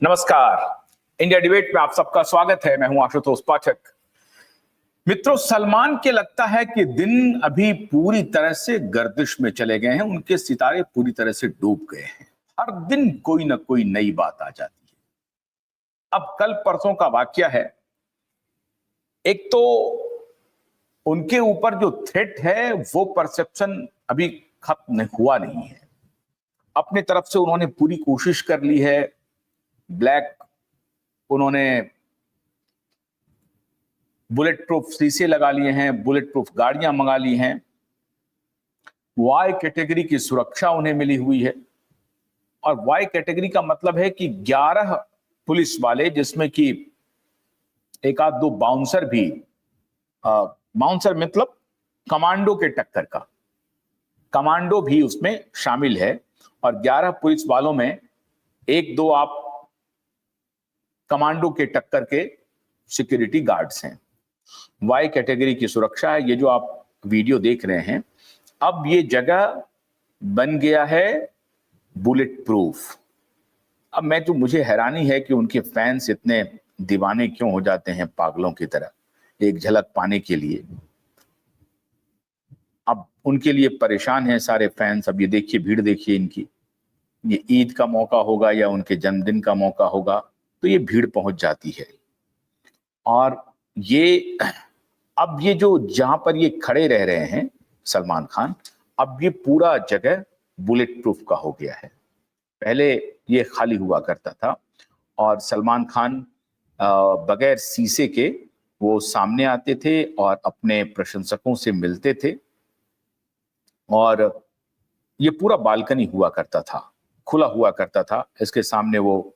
नमस्कार। India debate में आप सबका स्वागत है। मैं हूं आशुतोष पाठक। मित्रों, सलमान के लगता है कि दिन अभी पूरी तरह से गर्दिश में चले गए हैं, उनके सितारे पूरी तरह से डूब गए हैं। हर दिन कोई ना कोई नई बात आ जाती है। अब कल परसों का वाकया है। एक तो उनके ऊपर जो थ्रेट है वो परसेप्शन अभी खत्म हुआ नहीं है। अपने तरफ से उन्होंने पूरी कोशिश कर ली है। ब्लैक उन्होंने बुलेट प्रूफ शीशे लगा लिए हैं, बुलेट प्रूफ गाड़ियां मंगा ली हैं, वाई कैटेगरी की सुरक्षा उन्हें मिली हुई है। और वाई कैटेगरी का मतलब है कि 11 पुलिस वाले, जिसमें कि एक आध दो बाउंसर भी, बाउंसर मतलब कमांडो के टक्कर का, कमांडो भी उसमें शामिल है। और 11 पुलिस वालों में एक दो आप कमांडो के टक्कर के सिक्योरिटी गार्ड्स हैं। वाई कैटेगरी की सुरक्षा है। ये जो आप वीडियो देख रहे हैं, अब ये जगह बन गया है बुलेट प्रूफ। अब मुझे हैरानी है कि उनके फैंस इतने दीवाने क्यों हो जाते हैं, पागलों की तरह एक झलक पाने के लिए। अब उनके लिए परेशान हैं सारे फैंस। अब ये देखिए, भीड़ देखिए इनकी। ये ईद का मौका होगा या उनके जन्मदिन का मौका होगा तो ये भीड़ पहुंच जाती है। और ये अब ये जो जहां पर ये खड़े रह रहे हैं सलमान खान, अब ये पूरा जगह बुलेट प्रूफ का हो गया है। पहले ये खाली हुआ करता था और सलमान खान बगैर शीशे के वो सामने आते थे और अपने प्रशंसकों से मिलते थे। और ये पूरा बालकनी हुआ करता था, खुला हुआ करता था, इसके सामने वो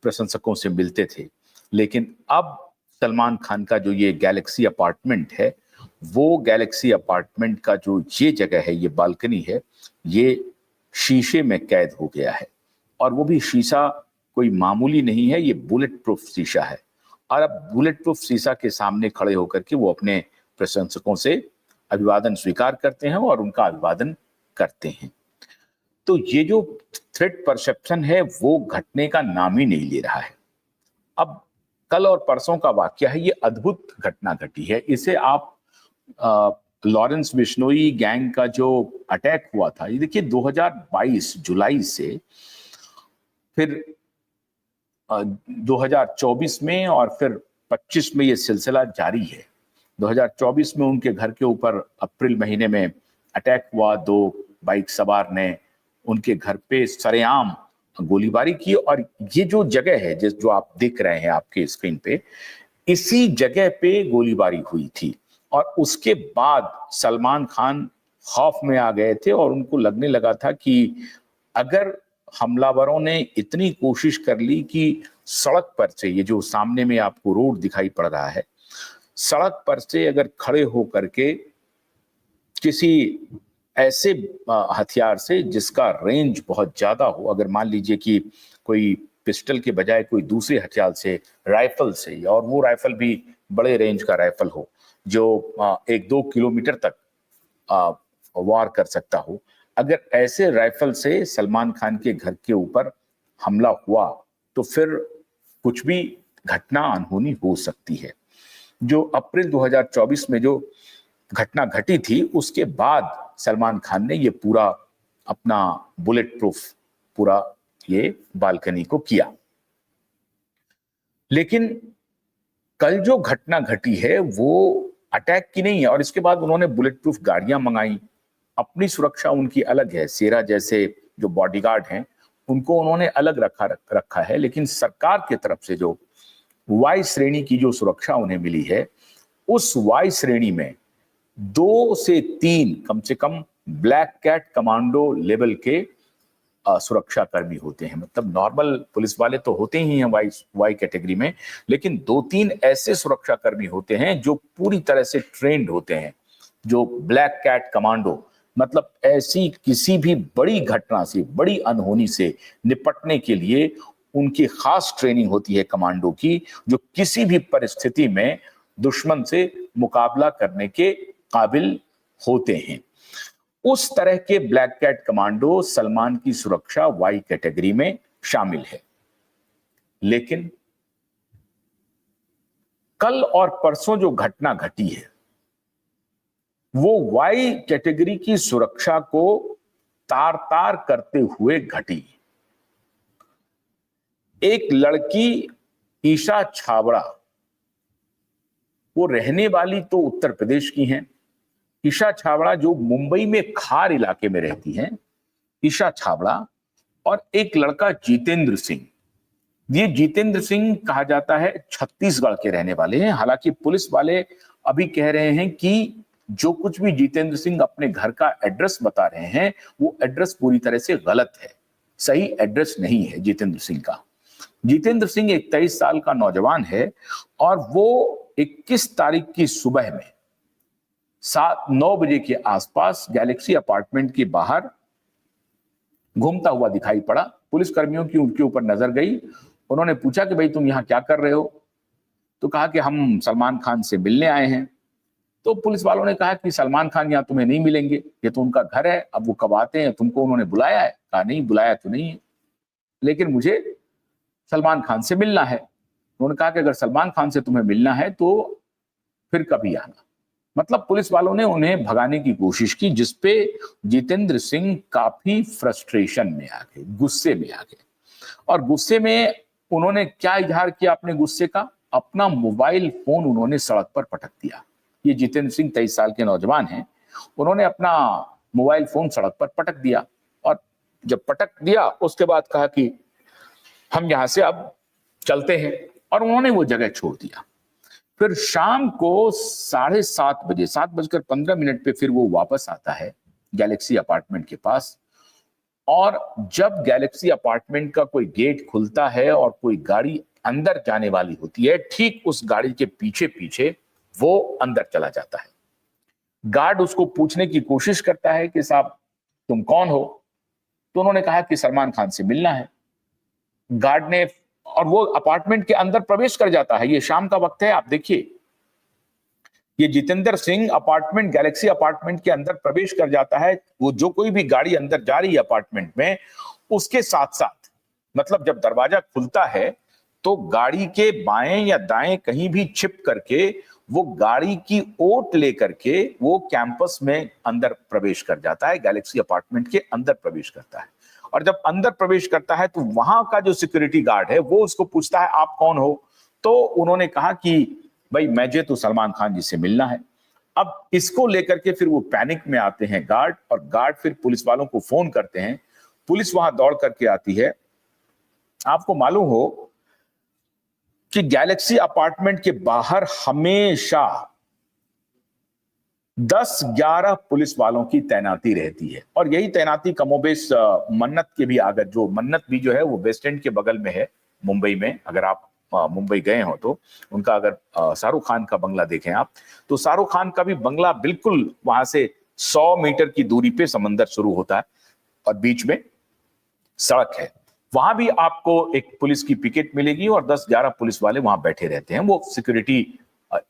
प्रशंसकों से मिलते थे। लेकिन अब सलमान खान का जो ये गैलेक्सी अपार्टमेंट है, वो गैलेक्सी अपार्टमेंट का जो ये जगह है, ये बालकनी है, ये शीशे में कैद हो गया है। और वो भी शीशा कोई मामूली नहीं है, ये बुलेट प्रूफ शीशा है। और अब बुलेट प्रूफ शीशा के सामने खड़े होकर के वो अपने प्रशंसकों से अभिवादन स्वीकार करते हैं और उनका अभिवादन करते हैं। तो ये जो थ्रेट परसेप्शन है वो घटने का नाम ही नहीं ले रहा है। अब कल और परसों का वाकया है, ये अद्भुत घटना घटी है। इसे आप लॉरेंस बिश्नोई गैंग का जो अटैक हुआ था, ये देखिए 2022 जुलाई से फिर 2024 में और फिर 25 में ये सिलसिला जारी है। 2024 में उनके घर के ऊपर अप्रैल महीने में अटैक हुआ। 2 बाइक सवार ने उनके घर पे सरेआम गोलीबारी की। और ये जो जगह है जो आप देख रहे हैं आपके स्क्रीन पे, इसी जगह पे गोलीबारी हुई थी। और उसके बाद सलमान खान खौफ में आ गए थे और उनको लगने लगा था कि अगर हमलावरों ने इतनी कोशिश कर ली कि सड़क पर से, ये जो सामने में आपको रोड दिखाई पड़ रहा है, सड़क पर से अगर खड़े होकर के किसी ऐसे हथियार से जिसका रेंज बहुत ज्यादा हो, अगर मान लीजिए कि कोई पिस्टल के बजाय कोई दूसरे हथियार से, राइफल से, और वो राइफल भी बड़े रेंज का राइफल हो जो 1-2 किलोमीटर तक वार कर सकता हो, अगर ऐसे राइफल से सलमान खान के घर के ऊपर हमला हुआ तो फिर कुछ भी घटना अनहोनी हो सकती है। जो अप्रैल 2024 में जो घटना घटी थी, उसके बाद सलमान खान ने ये पूरा अपना बुलेट प्रूफ पूरा ये बालकनी को किया। लेकिन कल जो घटना घटी है वो अटैक की नहीं है। और इसके बाद उन्होंने बुलेट प्रूफ गाड़ियां मंगाई। अपनी सुरक्षा उनकी अलग है, शेरा जैसे जो बॉडीगार्ड हैं उनको उन्होंने अलग रखा है। लेकिन सरकार की तरफ से जो वाई श्रेणी की जो सुरक्षा उन्हें मिली है, उस वाई श्रेणी में 2 से 3 कम से कम ब्लैक कैट कमांडो लेवल के सुरक्षा कर्मी होते हैं। मतलब नॉर्मल पुलिस वाले तो होते ही हैं वाई कैटेगरी में, लेकिन 2-3 ऐसे सुरक्षा कर्मी होते हैं जो पूरी तरह से ट्रेंड होते हैं, जो ब्लैक कैट कमांडो, मतलब ऐसी किसी भी बड़ी घटना से, बड़ी अनहोनी से निपटने के लिए उनकी खास ट्रेनिंग होती है कमांडो की, जो किसी भी परिस्थिति में दुश्मन से मुकाबला करने के काबिल होते हैं। उस तरह के ब्लैक कैट कमांडो सलमान की सुरक्षा वाई कैटेगरी में शामिल है। लेकिन कल और परसों जो घटना घटी है वो वाई कैटेगरी की सुरक्षा को तार तार करते हुए घटी। एक लड़की ईशा छाबड़ा, वो रहने वाली तो उत्तर प्रदेश की हैं। ईशा छाबड़ा जो मुंबई में खार इलाके में रहती हैं, ईशा छाबड़ा, और एक लड़का जितेंद्र सिंह। ये जितेंद्र सिंह कहा जाता है छत्तीसगढ़ के रहने वाले हैं। हालांकि पुलिस वाले अभी कह रहे हैं कि जो कुछ भी जितेंद्र सिंह अपने घर का एड्रेस बता रहे हैं वो एड्रेस पूरी तरह से गलत है, सही एड्रेस नहीं है जितेंद्र सिंह का। जितेंद्र सिंह एक 23 साल का नौजवान है और वो 21 तारीख की सुबह में 7-9 बजे के आसपास गैलेक्सी अपार्टमेंट के बाहर घूमता हुआ दिखाई पड़ा। पुलिस कर्मियों की उनके ऊपर नजर गई। उन्होंने पूछा कि भाई तुम यहाँ क्या कर रहे हो? तो कहा कि हम सलमान खान से मिलने आए हैं। तो पुलिस वालों ने कहा कि सलमान खान यहाँ तुम्हें नहीं मिलेंगे, ये तो उनका घर है, अब वो कब आते हैं, तुमको उन्होंने बुलाया है? कहा नहीं, बुलाया तो नहीं है, लेकिन मुझे सलमान खान से मिलना है। उन्होंने कहा कि अगर सलमान खान से तुम्हें मिलना है तो फिर कभी आना। मतलब पुलिस वालों ने उन्हें भगाने की कोशिश की, जिसपे जितेंद्र सिंह काफी फ्रस्ट्रेशन में आ गए, गुस्से में आ गए। और गुस्से में उन्होंने क्या इजहार किया अपने गुस्से का? अपना मोबाइल फोन उन्होंने सड़क पर पटक दिया। ये जितेंद्र सिंह 23 साल के नौजवान हैं। उन्होंने अपना मोबाइल फोन सड़क पर पटक दिया और जब पटक दिया उसके बाद कहा कि हम यहां से अब चलते हैं, और उन्होंने वो जगह छोड़ दिया। फिर शाम को 7:30 बजे, 7:15 पे फिर वो वापस आता है गैलेक्सी अपार्टमेंट के पास। और जब गैलेक्सी अपार्टमेंट का कोई गेट खुलता है और कोई गाड़ी अंदर जाने वाली होती है, ठीक उस गाड़ी के पीछे पीछे वो अंदर चला जाता है। गार्ड उसको पूछने की कोशिश करता है कि साहब तुम कौन हो? तो उन्होंने कहा कि सलमान खान से मिलना है। गार्ड ने, और वो अपार्टमेंट के अंदर प्रवेश कर जाता है। ये शाम का वक्त है, आप देखिए, ये Jitendra Singh apartment, Galaxy apartment के अंदर प्रवेश कर जाता है। वो जो कोई भी गाड़ी अंदर जा रही है अपार्टमेंट में, उसके साथ साथ, मतलब जब दरवाजा खुलता है तो गाड़ी के बाएं या दाएं कहीं भी छिप करके वो गाड़ी की ओट लेकर के वो कैंपस में अंदर प्रवेश कर जाता है, गैलेक्सी अपार्टमेंट के अंदर प्रवेश करता है। और जब अंदर प्रवेश करता है तो वहां का जो सिक्योरिटी गार्ड है वो उसको पूछता है आप कौन हो? तो उन्होंने कहा कि भाई मुझे तो सलमान खान जी से मिलना है। अब इसको लेकर के फिर वो पैनिक में आते हैं गार्ड, और गार्ड फिर पुलिस वालों को फोन करते हैं। पुलिस वहां दौड़ करके आती है। आपको मालूम हो कि गैलेक्सी अपार्टमेंट के बाहर हमेशा 10-11 पुलिस वालों की तैनाती रहती है, और यही तैनाती कमोबेश मन्नत के भी, अगर जो मन्नत भी जो है वो वेस्ट एंड के बगल में है मुंबई में। अगर आप मुंबई गए हो तो उनका, अगर शाहरुख खान का बंगला देखें आप, तो शाहरुख खान का भी बंगला बिल्कुल वहां से 100 मीटर की दूरी पे समंदर शुरू होता है और बीच में सड़क है। वहां भी आपको एक पुलिस की पिकेट मिलेगी और 10-11 पुलिस वाले वहां बैठे रहते हैं, वो सिक्योरिटी,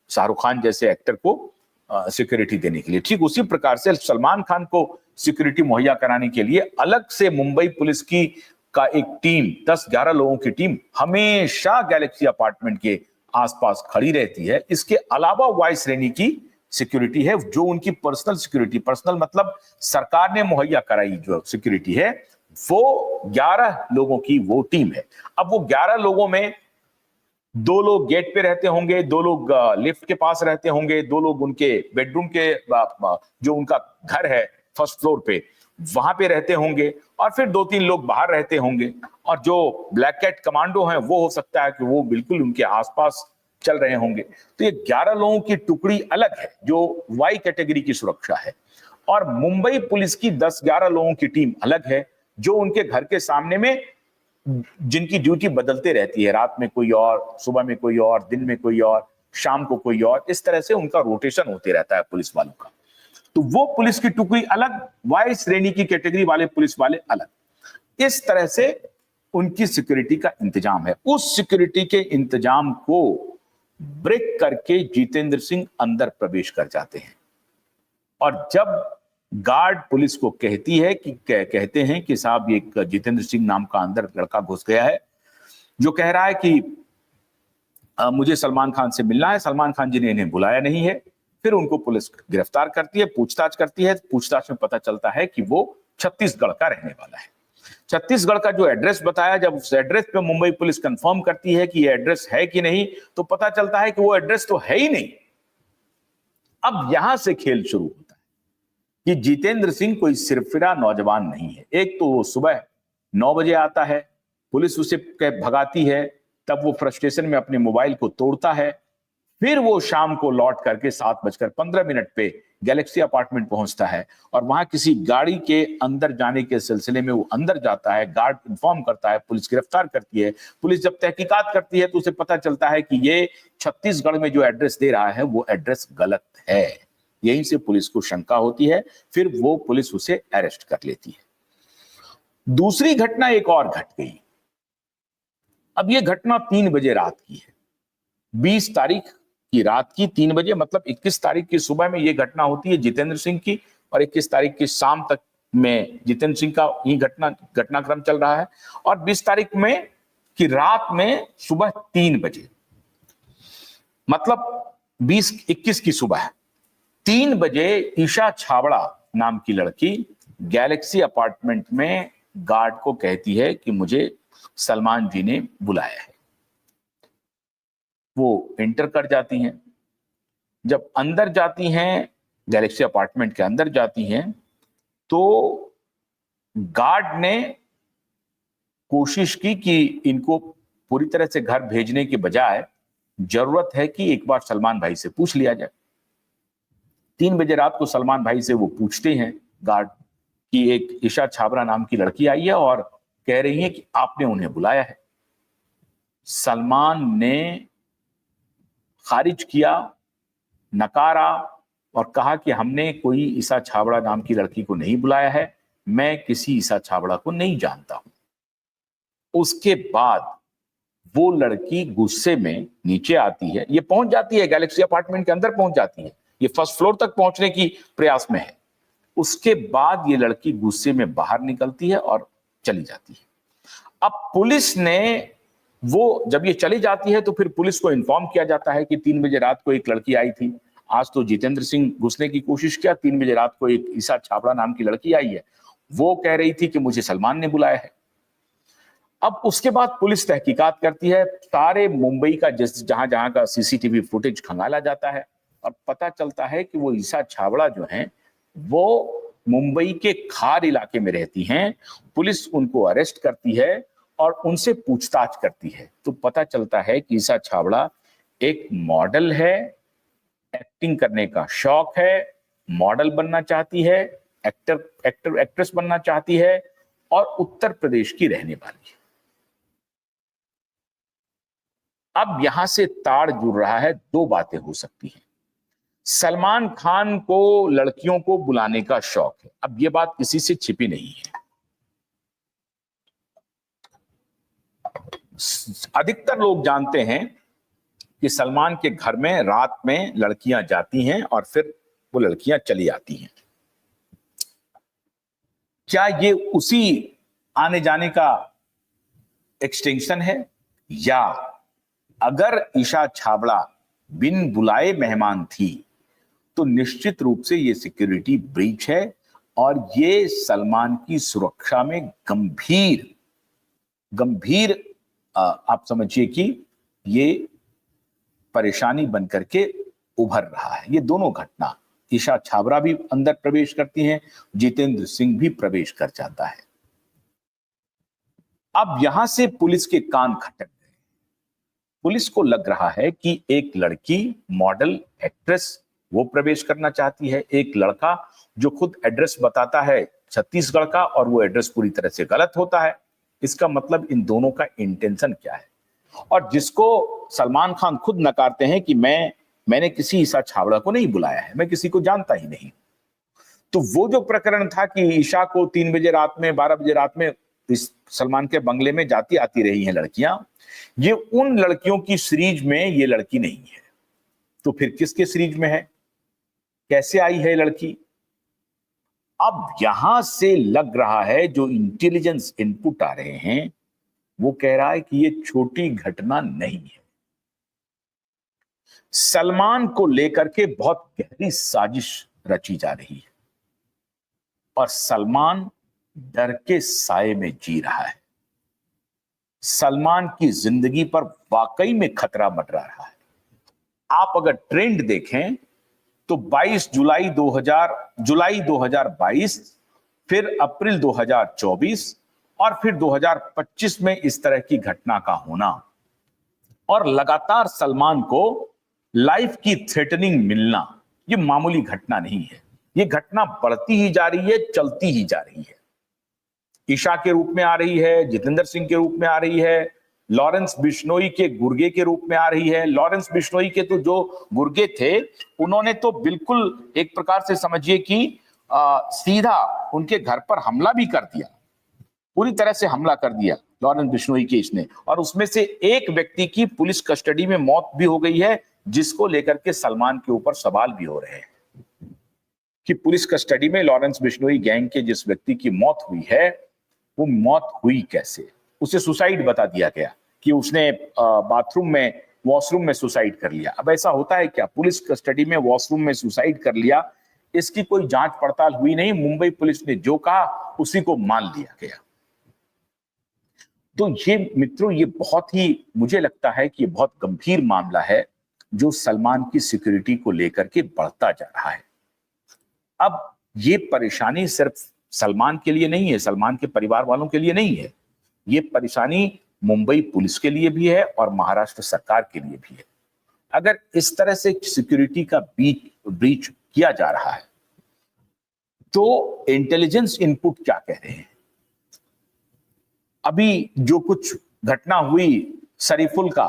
शाहरुख खान जैसे एक्टर को सिक्योरिटी देने के लिए। ठीक उसी प्रकार से सलमान खान को सिक्योरिटी मुहैया कराने के लिए अलग से मुंबई पुलिस की का एक टीम, 10-11 लोगों की टीम हमेशा गैलेक्सी अपार्टमेंट के आसपास खड़ी रहती है। इसके अलावा वाई श्रेणी की सिक्योरिटी है, जो उनकी पर्सनल सिक्योरिटी, पर्सनल मतलब सरकार ने मुहैया कराई जो सिक्योरिटी है, वो 11 लोगों की वो टीम है। अब वो 11 लोगों में 2 लोग गेट पे रहते होंगे, 2 लोग लिफ्ट के पास रहते होंगे, 2 लोग उनके बेडरूम के, जो उनका घर है फर्स्ट फ्लोर पे, वहां पे रहते होंगे, और फिर 2-3 लोग बाहर रहते होंगे। और जो ब्लैक कैट कमांडो हैं वो हो सकता है कि वो बिल्कुल उनके आसपास चल रहे होंगे। तो ये 11 लोगों की टुकड़ी अलग है जो वाई कैटेगरी की सुरक्षा है, और मुंबई पुलिस की 10-11 लोगों की टीम अलग है जो उनके घर के सामने में, जिनकी ड्यूटी बदलते रहती है, रात में कोई और, सुबह में कोई और, दिन में कोई और, शाम को कोई और, इस तरह से उनका रोटेशन होते रहता है पुलिस वालों का। तो वो पुलिस की टुकड़ी अलग, वाई श्रेणी की कैटेगरी वाले पुलिस वाले अलग। इस तरह से उनकी सिक्योरिटी का इंतजाम है। उस सिक्योरिटी के इंतजाम को ब्रेक करके जितेंद्र सिंह अंदर प्रवेश कर जाते हैं, और जब गार्ड पुलिस को कहते हैं कि साहब ये जितेंद्र सिंह नाम का अंदर लड़का घुस गया है, जो कह रहा है कि मुझे सलमान खान से मिलना है, सलमान खान जी ने इन्हें बुलाया नहीं है। फिर उनको पुलिस गिरफ्तार करती है, पूछताछ करती है। पूछताछ में पता चलता है कि वो छत्तीसगढ़ का रहने वाला है। छत्तीसगढ़ का जो एड्रेस बताया, जब उस एड्रेस पे मुंबई पुलिस कंफर्म करती है कि ये एड्रेस है कि नहीं, तो पता चलता है कि वो एड्रेस तो है ही नहीं। अब यहां से खेल शुरू होता है कि जितेंद्र सिंह कोई सिरफिरा नौजवान नहीं है। एक तो वो सुबह 9 बजे आता है, पुलिस उसे भगाती है, तब वो फ्रस्ट्रेशन में अपने मोबाइल को तोड़ता है। फिर वो शाम को लौट करके 7:15 पे गैलेक्सी अपार्टमेंट पहुंचता है और वहां किसी गाड़ी के अंदर जाने के सिलसिले में वो अंदर जाता है। गार्ड इन्फॉर्म करता है, पुलिस गिरफ्तार करती है। पुलिस जब तहकीकात करती है तो उसे पता चलता है कि ये छत्तीसगढ़ में जो एड्रेस दे रहा है वो एड्रेस गलत है। यहीं से पुलिस को शंका होती है। फिर वो पुलिस उसे अरेस्ट कर लेती है। दूसरी घटना एक और घट गई। अब ये घटना 3 बजे रात की है, 20 तारीख की रात की 3 बजे, मतलब 21 तारीख की सुबह में ये घटना होती है जितेंद्र सिंह की, और 21 तारीख की शाम तक में जितेंद्र सिंह का ये घटनाक्रम चल रहा है। और 20 तारीख में की रात में सुबह 3 बजे, मतलब 20-21 की सुबह 3 बजे ईशा छाबड़ा नाम की लड़की गैलेक्सी अपार्टमेंट में गार्ड को कहती है कि मुझे सलमान जी ने बुलाया है। वो एंटर कर जाती हैं। जब अंदर जाती हैं, गैलेक्सी अपार्टमेंट के अंदर जाती हैं, तो गार्ड ने कोशिश की कि इनको पूरी तरह से घर भेजने के बजाय जरूरत है कि एक बार सलमान भाई से पूछ लिया जाए। 3 बजे रात को सलमान भाई से वो पूछते हैं गार्ड कि एक ईशा छाबड़ा नाम की लड़की आई है और कह रही है कि आपने उन्हें बुलाया है। सलमान ने खारिज किया, नकारा और कहा कि हमने कोई ईशा छाबड़ा नाम की लड़की को नहीं बुलाया है, मैं किसी ईशा छाबड़ा को नहीं जानता हूं। उसके बाद वो लड़की गुस्से में नीचे आती है, ये पहुंच जाती है गैलेक्सी अपार्टमेंट के अंदर पहुंच जाती है, ये फर्स्ट फ्लोर तक पहुंचने की प्रयास में है। उसके बाद ये लड़की गुस्से में बाहर निकलती है और चली जाती है। अब पुलिस ने, वो जब ये चली जाती है तो फिर पुलिस को इन्फॉर्म किया जाता है कि 3 बजे रात को एक लड़की आई थी। आज तो जितेंद्र सिंह घुसने की कोशिश किया, 3 बजे रात को एक ईशा छाबड़ा नाम की लड़की आई है, वो कह रही थी कि मुझे सलमान ने बुलाया है। अब उसके बाद पुलिस तहकीकात करती है, सारे मुंबई का जहां जहां का सीसीटीवी फुटेज खंगाला जाता है और पता चलता है कि वो ईशा छाबड़ा जो है वो मुंबई के खार इलाके में रहती हैं। पुलिस उनको अरेस्ट करती है और उनसे पूछताछ करती है, तो पता चलता है कि ईशा छाबड़ा एक मॉडल है, एक्टिंग करने का शौक है, मॉडल बनना चाहती है, एक्ट्रेस बनना चाहती है और उत्तर प्रदेश की रहने वाली है। अब यहां से ताड़ जुड़ रहा है, 2 बातें हो सकती हैं। सलमान खान को लड़कियों को बुलाने का शौक है, अब यह बात किसी से छिपी नहीं है। अधिकतर लोग जानते हैं कि सलमान के घर में रात में लड़कियां जाती हैं और फिर वो लड़कियां चली आती हैं। क्या ये उसी आने जाने का एक्सटेंशन है, या अगर ईशा छाबड़ा बिन बुलाए मेहमान थी तो निश्चित रूप से ये सिक्योरिटी ब्रीच है और ये सलमान की सुरक्षा में गंभीर गंभीर आप समझिए कि ये परेशानी बनकर के उभर रहा है। ये दोनों घटना, ईशा छाबड़ा भी अंदर प्रवेश करती हैं, जितेंद्र सिंह भी प्रवेश कर जाता है। अब यहां से पुलिस के कान खटक गए। पुलिस को लग रहा है कि एक लड़की मॉडल एक्ट्रेस वो प्रवेश करना चाहती है, एक लड़का जो खुद एड्रेस बताता है छत्तीसगढ़ का और वो एड्रेस पूरी तरह से गलत होता है। इसका मतलब इन दोनों का इंटेंशन क्या है, और जिसको सलमान खान खुद नकारते हैं कि मैंने किसी ईशा छाबड़ा को नहीं बुलाया है, मैं किसी को जानता ही नहीं। तो वो जो प्रकरण था कि ईशा को 3 बजे रात में, 12 बजे रात में इस सलमान के बंगले में जाती आती रही हैं लड़कियां, ये उन लड़कियों की सीरीज में ये लड़की नहीं है। तो फिर किसके सीरीज में है, कैसे आई है लड़की? अब यहां से लग रहा है जो इंटेलिजेंस इनपुट आ रहे हैं वो कह रहा है कि ये छोटी घटना नहीं है। सलमान को लेकर के बहुत गहरी साजिश रची जा रही है और सलमान डर के साए में जी रहा है। सलमान की जिंदगी पर वाकई में खतरा मंडरा रहा है। आप अगर ट्रेंड देखें तो 22 जुलाई 2022, फिर अप्रैल 2024 और फिर 2025 में इस तरह की घटना का होना और लगातार सलमान को लाइफ की थ्रेटनिंग मिलना, ये मामूली घटना नहीं है। ये घटना बढ़ती ही जा रही है, चलती ही जा रही है। ईशा के रूप में आ रही है, जितेंद्र सिंह के रूप में आ रही है, लॉरेंस बिश्नोई के गुर्गे के रूप में आ रही है। लॉरेंस बिश्नोई के तो जो गुर्गे थे, उन्होंने तो बिल्कुल एक प्रकार से समझिए कि सीधा उनके घर पर हमला भी कर दिया, पूरी तरह से हमला कर दिया लॉरेंस बिश्नोई के इसने। और उसमें से एक व्यक्ति की पुलिस कस्टडी में मौत भी हो गई है, जिसको लेकर के सलमान के ऊपर सवाल भी हो रहे हैं कि पुलिस कस्टडी में लॉरेंस बिश्नोई गैंग के जिस व्यक्ति की मौत हुई है, वो मौत हुई कैसे? उसे सुसाइड बता दिया गया कि उसने बाथरूम में, वॉशरूम में सुसाइड कर लिया। अब ऐसा होता है क्या? पुलिस कस्टडी में वॉशरूम में सुसाइड कर लिया, इसकी कोई जांच पड़ताल हुई नहीं। मुंबई पुलिस ने जो कहा उसी को मान लिया गया। तो ये मित्रों, ये बहुत ही, मुझे लगता है कि ये बहुत गंभीर मामला है जो सलमान की सिक्योरिटी को लेकर के बढ़ता जा रहा है। अब ये परेशानी सिर्फ सलमान के लिए नहीं है, सलमान के परिवार वालों के लिए नहीं है, ये परेशानी मुंबई पुलिस के लिए भी है और महाराष्ट्र सरकार के लिए भी है। अगर इस तरह से सिक्योरिटी का ब्रीच किया जा रहा है तो इंटेलिजेंस इनपुट क्या कह रहे हैं? अभी जो कुछ घटना हुई शरीफुल का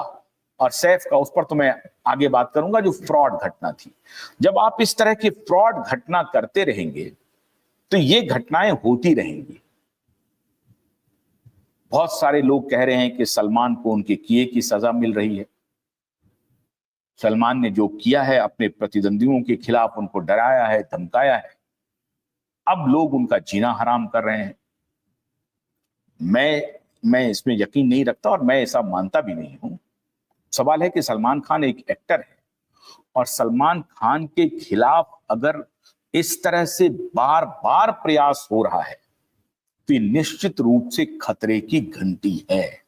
और सैफ का, उस पर तो मैं आगे बात करूंगा, जो फ्रॉड घटना थी। जब आप इस तरह की फ्रॉड घटना करते रहेंगे तो ये घटनाएं होती रहेंगी। बहुत सारे लोग कह रहे हैं कि सलमान को उनके किए की सजा मिल रही है। सलमान ने जो किया है, अपने प्रतिद्वंदियों के खिलाफ उनको डराया है, धमकाया है, अब लोग उनका जीना हराम कर रहे हैं। मैं इसमें यकीन नहीं रखता और मैं ऐसा मानता भी नहीं हूं। सवाल है कि सलमान खान एक एक्टर है और सलमान खान के खिलाफ अगर इस तरह से बार बार प्रयास हो रहा है तो ये निश्चित रूप से खतरे की घंटी है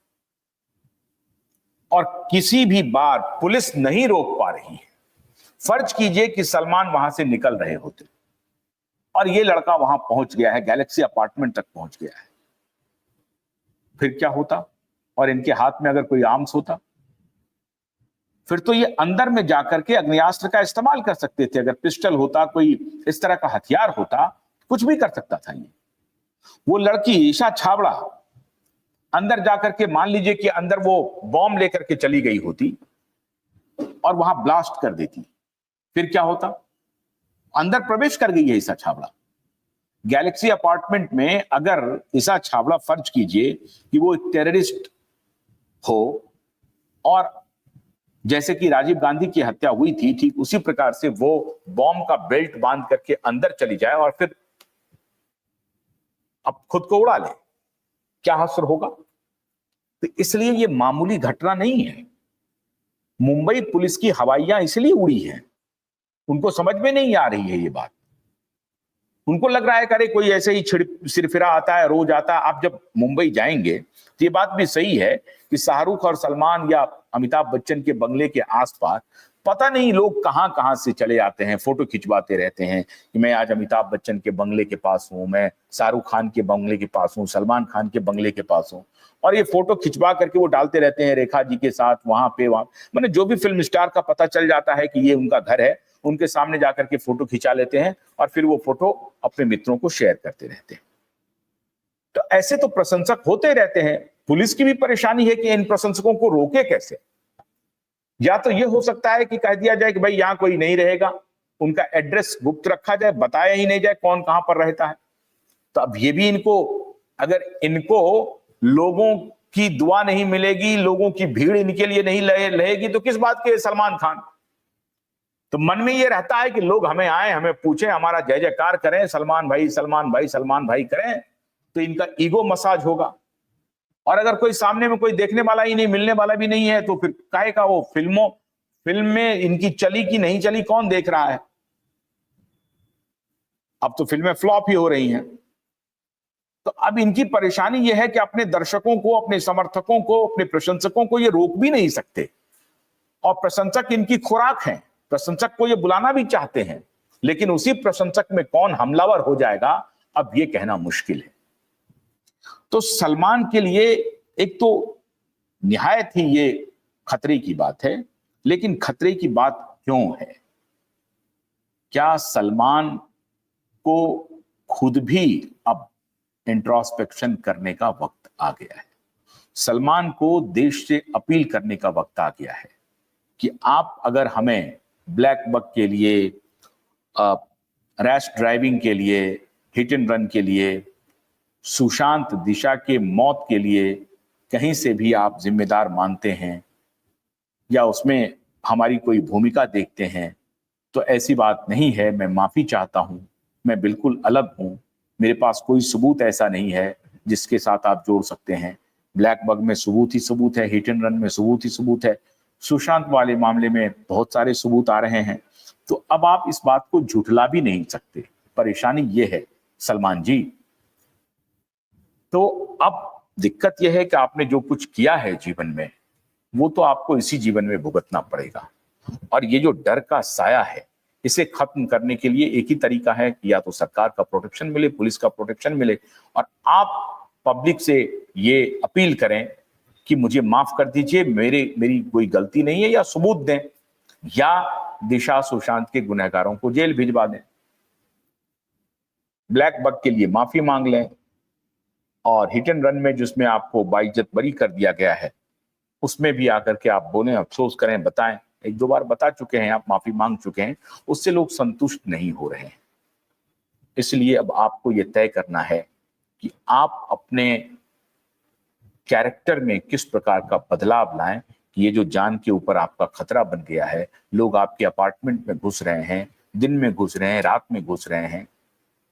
और किसी भी बार पुलिस नहीं रोक पा रही है। फर्ज कीजिए कि सलमान वहां से निकल रहे होते और ये लड़का वहां पहुंच गया है, गैलेक्सी अपार्टमेंट तक पहुंच गया है, फिर क्या होता? और इनके हाथ में अगर कोई आर्म्स होता, फिर तो ये अंदर में जाकर के अग्नियास्त्र का इस्तेमाल कर सकते थे। अगर पिस्टल होता, कोई इस तरह का हथियार होता, कुछ भी कर सकता था ये। वो लड़की ईशा छाबड़ा अंदर जाकर के, मान लीजिए कि अंदर वो बॉम्ब लेकर के चली गई होती और वहां ब्लास्ट कर देती, फिर क्या होता? अंदर प्रवेश कर गई है ईशा छाबड़ा गैलेक्सी अपार्टमेंट में। अगर ईशा छाबड़ा, फर्ज कीजिए कि वो एक टेररिस्ट हो और जैसे कि राजीव गांधी की हत्या हुई थी, ठीक उसी प्रकार से वो बॉम्ब का बेल्ट बांध करके अंदर चली जाए और फिर अब खुद को उड़ा ले, क्या असर होगा? तो इसलिए ये मामूली घटना नहीं है। मुंबई पुलिस की हवाइयां इसलिए उड़ी हैं, उनको समझ में नहीं आ रही है ये बात। उनको लग रहा है कि अरे कोई ऐसे ही सिरफिरा आता है, रोज आता है। आप जब मुंबई जाएंगे तो ये बात भी सही है कि शाहरुख और सलमान या अमिताभ बच्चन के बंगले के आसपास पता नहीं लोग कहां कहां से चले आते हैं, फोटो खिंचवाते रहते हैं कि मैं आज अमिताभ बच्चन के बंगले के पास हूं, मैं शाहरुख खान के बंगले के पास हूं, सलमान खान के बंगले के पास हूं, और ये फोटो खिंचवा करके वो डालते रहते हैं रेखा जी के साथ वहां पे वहां। मैंने जो भी फिल्म स्टार का पता चल जाता है कि ये उनका घर है, उनके सामने जाकर के फोटो खिंचा लेते हैं और फिर वो फोटो अपने मित्रों को शेयर करते रहते हैं। तो ऐसे तो प्रशंसक होते रहते हैं। पुलिस की भी परेशानी है कि इन प्रशंसकों को रोके कैसे। या तो ये हो सकता है कि कह दिया जाए कि भाई यहां कोई नहीं रहेगा, उनका एड्रेस गुप्त रखा जाए, बताया ही नहीं जाए कौन कहां पर रहता है। तो अब ये भी इनको, अगर इनको लोगों की दुआ नहीं मिलेगी, लोगों की भीड़ इनके लिए नहीं रहेगी, तो किस बात के सलमान खान? तो मन में ये रहता है कि लोग हमें आए, हमें पूछे, हमारा जय जयकार करें, सलमान भाई सलमान भाई सलमान भाई करें, तो इनका ईगो मसाज होगा और अगर कोई सामने में कोई देखने वाला ही नहीं, मिलने वाला भी नहीं है, तो फिर काहे का वो फिल्म में इनकी चली कि नहीं चली, कौन देख रहा है? अब तो फिल्में फ्लॉप ही हो रही हैं। तो अब इनकी परेशानी यह है कि अपने दर्शकों को, अपने समर्थकों को, अपने प्रशंसकों को ये रोक भी नहीं सकते, और प्रशंसक इनकी खुराक हैं। प्रशंसक को ये बुलाना भी चाहते हैं, लेकिन उसी प्रशंसक में कौन हमलावर हो जाएगा, अब ये कहना मुश्किल है। तो सलमान के लिए एक तो निहायत ही ये खतरे की बात है, लेकिन खतरे की बात क्यों है? क्या सलमान को खुद भी अब इंट्रोस्पेक्शन करने का वक्त आ गया है? सलमान को देश से अपील करने का वक्त आ गया है कि आप अगर हमें ब्लैक बक के लिए, रैश ड्राइविंग के लिए, हिट एंड रन के लिए, सुशांत दिशा के मौत के लिए कहीं से भी आप जिम्मेदार मानते हैं या उसमें हमारी कोई भूमिका देखते हैं, तो ऐसी बात नहीं है। मैं माफी चाहता हूं, मैं बिल्कुल अलग हूं, मेरे पास कोई सबूत ऐसा नहीं है जिसके साथ आप जोड़ सकते हैं। ब्लैक बग में सबूत ही सबूत है, हिट एंड रन में सबूत ही सबूत है, सुशांत वाले मामले में बहुत सारे सबूत आ रहे हैं। तो अब आप इस बात को झुठला भी नहीं सकते। परेशानी ये है सलमान जी। तो अब दिक्कत यह है कि आपने जो कुछ किया है जीवन में, वो तो आपको इसी जीवन में भुगतना पड़ेगा। और ये जो डर का साया है, इसे खत्म करने के लिए एक ही तरीका है कि या तो सरकार का प्रोटेक्शन मिले, पुलिस का प्रोटेक्शन मिले, और आप पब्लिक से ये अपील करें कि मुझे माफ कर दीजिए, मेरी कोई गलती नहीं है, या सबूत दें, या दिशा सुशांत के गुनहगारों को जेल भिजवा दें, ब्लैक बग के लिए माफी मांग लें, और हिट एंड रन में जिसमें आपको बाइज्जत बरी कर दिया गया है, उसमें भी आकर के आप बोलें, अफसोस करें, बताएं। एक दो बार बता चुके हैं आप, माफी मांग चुके हैं, उससे लोग संतुष्ट नहीं हो रहे हैं। इसलिए अब आपको यह तय करना है कि आप अपने कैरेक्टर में किस प्रकार का बदलाव लाएं कि ये जो जान के ऊपर आपका खतरा बन गया है, लोग आपके अपार्टमेंट में घुस रहे हैं, दिन में घुस रहे हैं, रात में घुस रहे हैं,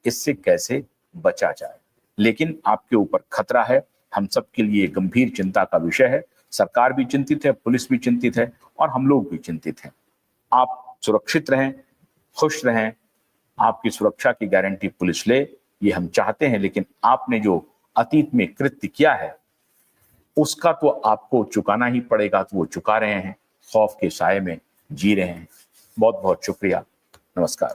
इससे कैसे बचा जाए। लेकिन आपके ऊपर खतरा है, हम सबके लिए गंभीर चिंता का विषय है। सरकार भी चिंतित है, पुलिस भी चिंतित है, और हम लोग भी चिंतित हैं। आप सुरक्षित रहें, खुश रहें, आपकी सुरक्षा की गारंटी पुलिस ले, ये हम चाहते हैं। लेकिन आपने जो अतीत में कृत्य किया है, उसका तो आपको चुकाना ही पड़ेगा। तो वो चुका रहे हैं, खौफ के साए में जी रहे हैं। बहुत बहुत शुक्रिया, नमस्कार।